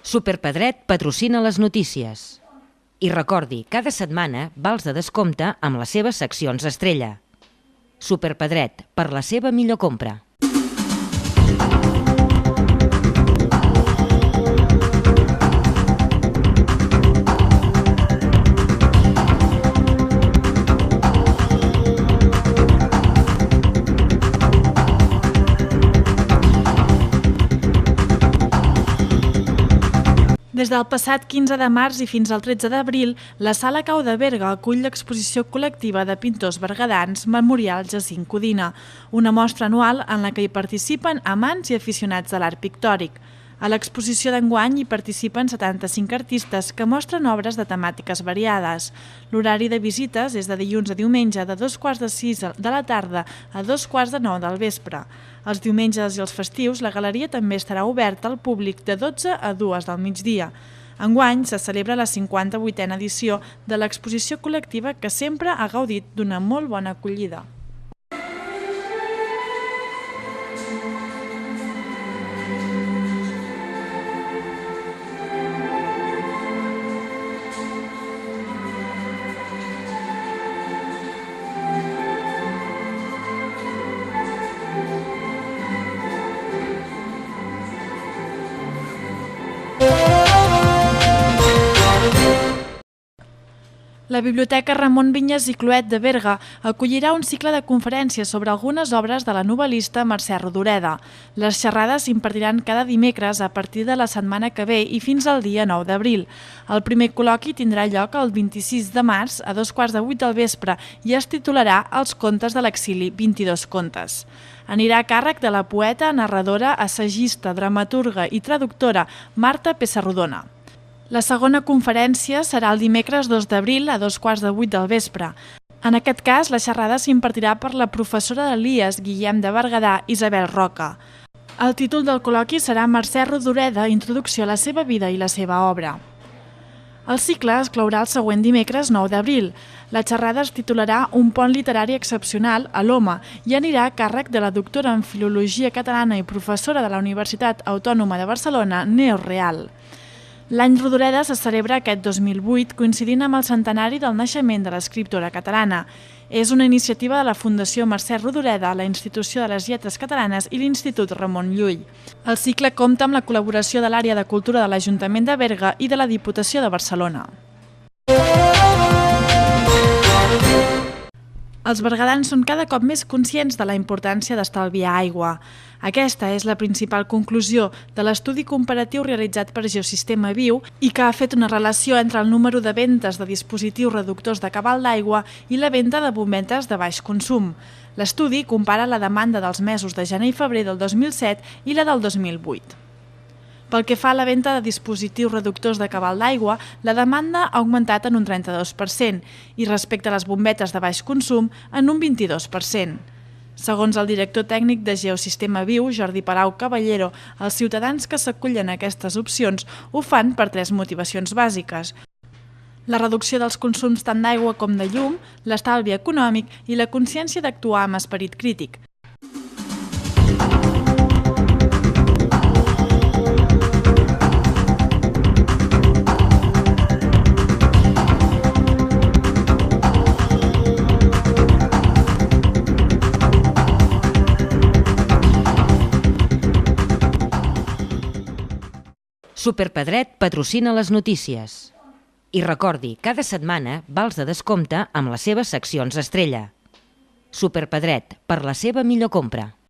Superpedret patrocina les notícies. I recordi, cada setmana vals de descompte amb les seves seccions estrella. Superpedret, per la seva millor compra. Des del passat 15 de març i fins al 13 d'abril, la Sala Cau de Berga acull l'exposició col·lectiva de pintors berguedans Memorial Jacint Codina, una mostra anual en la que hi participen amants i aficionats de l'art pictòric. A l'exposició d'enguany hi participen 75 artistes que mostren obres de temàtiques variades. L'horari de visites és de dilluns a diumenge de 5:15 de la tarda a 8:45 del vespre. Els diumenges i els festius la galeria també estarà oberta al públic de 12 a 2 del migdia. Enguany se celebra la 58a edició de l'exposició col·lectiva que sempre ha gaudit d'una molt bona acollida. La Biblioteca Ramon Vinyes i Cluet de Berga acollirà un cicle de conferències sobre algunes obres de la novel·lista Mercè Rodoreda. Les xerrades s'impartiran cada dimecres a partir de la setmana que ve i fins al dia 9 d'abril. El primer col·loqui tindrà lloc el 26 de març a 7:15 del vespre i es titularà Els contes de l'exili, 22 contes. Anirà a càrrec de la poeta, narradora, assagista, dramaturga i traductora Marta Pessarrodona. La segona conferència serà el dimecres 2 d'abril a 7:15 del vespre. En aquest cas, la xerrada s'impartirà per la professora de l'IES Guillem de Berguedà, Isabel Roca. El títol del col·loqui serà Mercè Rodoreda, introducció a la seva vida i la seva obra. El cicle es clourà el següent dimecres 9 d'abril. La xerrada es titularà Un pont literari excepcional a l'home i anirà a càrrec de la doctora en Filologia Catalana i professora de la Universitat Autònoma de Barcelona, Neus Real. L'any Rodoreda se celebra aquest 2008 coincidint amb el centenari del naixement de l'escriptora catalana. És una iniciativa de la Fundació Mercè Rodoreda, la Institució de les Lletres Catalanes i l'Institut Ramon Llull. El cicle compta amb la col·laboració de l'àrea de cultura de l'Ajuntament de Berga i de la Diputació de Barcelona. Els berguedans són cada cop més conscients de la importància d'estalviar aigua. Aquesta és la principal conclusió de l'estudi comparatiu realitzat per Geosistema Viu i que ha fet una relació entre el número de ventes de dispositius reductors de cabal d'aigua i la venda de bombetes de baix consum. L'estudi compara la demanda dels mesos de gener i febrer del 2007 i la del 2008. Pel que fa a la venda de dispositius reductors de cabal d'aigua, la demanda ha augmentat en un 32% i respecte a les bombetes de baix consum en un 22%. Segons el director tècnic de Geosistema Viu, Jordi Palau Caballero, els ciutadans que s'acullen a aquestes opcions ho fan per 3 motivacions bàsiques: la reducció dels consums tant d'aigua com de llum, l'estalvi econòmic i la consciència d'actuar amb esperit crític. Superpedret patrocina les notícies. I recordi, cada setmana vals de descompte amb les seves seccions estrella. Superpedret, per la seva millor compra.